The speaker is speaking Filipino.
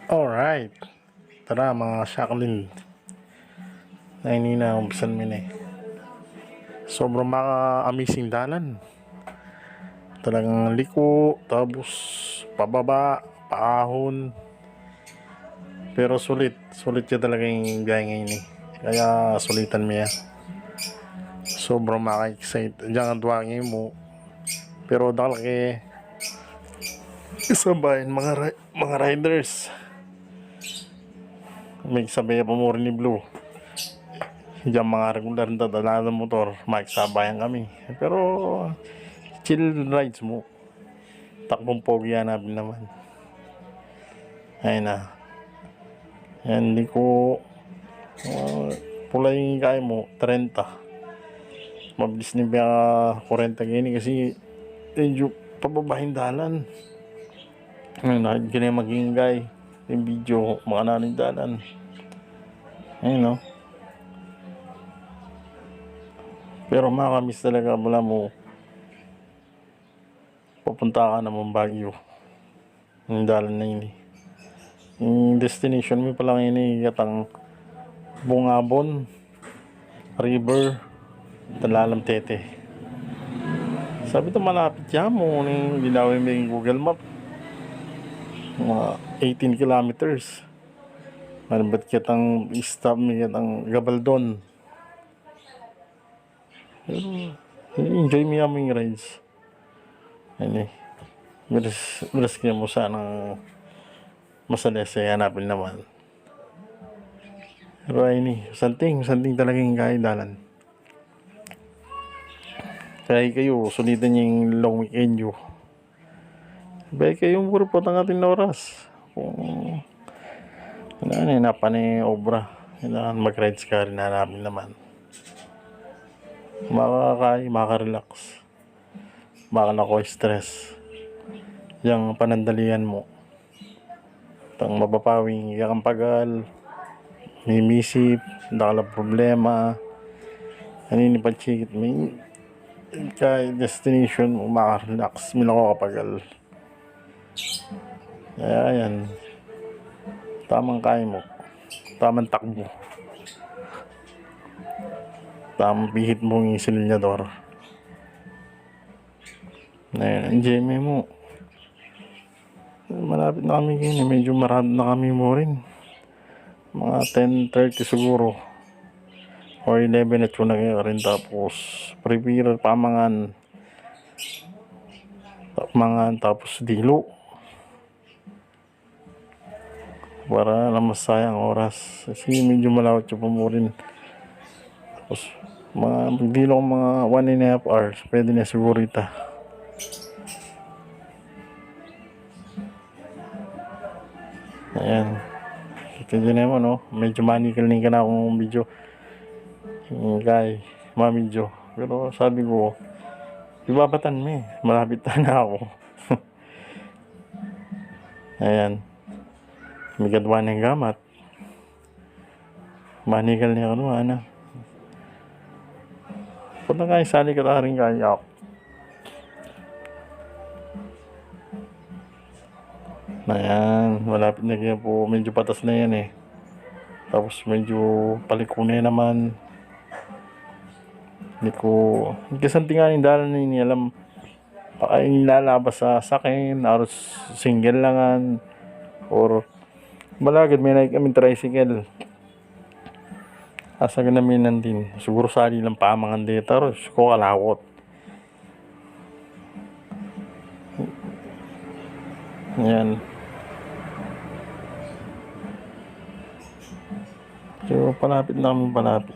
Alright, tara mga shaklin. Na umpisan mo na eh. Sobrang maka-amazing dalan. Talagang liko, tapos pababa, paahon. Pero sulit siya talaga yung biyahe ngayon eh. Kaya sulitan mo yan. Sobrang maka-excite. Diyan ang duwangin mo. Pero dahil isabayan mga riders. May sabay pa mo rin ni Blue. Diyan mga regular na dadala ng motor, makiksabayan kami. Pero chill rides mo. Takbong pogi hanapin naman. Ayun na. Yan, hindi ko pula yung kaya mo, 30. Mabilis na ba 40 gini kasi medyo pababahin dalan. Ayun, nakit ka na maging guy. Yung video, mga naning dalan. Ayun no. Pero makakamiss talaga wala mo. Pupunta ka naman Baguio. Yung dalan na yun eh. Yung destination mo pala ngayon eh, katang Bungabon River Talalam Tete. Sabi ito malapit yan mo nung linawin mo yung Google Map. Mga 18 kilometers. Manabat kitang stop mo kitang Gabaldon. Pero enjoy mo yung rides. Ano eh. Beres kaya mo sanang masalese hanapin naman. Pero ay ni, santing talaga yung kaidalan. Kaya kayo, sulitan niya yung long weekend nyo. Kaya kayo puro po ang ating na oras. Kung hinapan ni obra, kailangan mag-rides ka rin hanapin naman. Maka-relax. Baka stress. Yung panandalian mo. Tang mapapawing yakang pagal. May misip, nakala problema. Kanini pa chikit may kay destination mo maka-relax. Minako kapagal. Kaya yan. Tamang kaya mo. Tamang takbo. Tamang pihit mo yung silinyador. Ayan, enjoy mo. Malapit na kami ngayon. Medyo marami na kami mo rin. Mga 10:30 siguro. Or 11 at yun na kayo rin. Tapos prepare pamangan. Tapos dilo. Para na masayang oras. Kasi medyo malawat yung pamurin. Tapos magdilo mga 1.5 hours. Pwede na siguro ita. Ayan. Kita nyo naman no. Medyo manikaling ka na akong video. Kay mamidyo. Pero sabi ko, ibabatan mo eh. Malapit na ako. Ayan. May gadwa ng gamat. Manikal niya ano, ana. Punta kayo, sali ka rin kaya ako. Ayan, malapit na kaya po. Medyo patas na yan eh. Tapos medyo paliko na naman. Hindi ko, kasantingan yung dalan na yun, alam, lalabas sa sakin, aros single langan, or malagad may naik kami tricycle. Asa ka namin nandin. Siguro sali lang pamangan dito. Aros ko kalawot. Ayan. So palapit na kami palapit.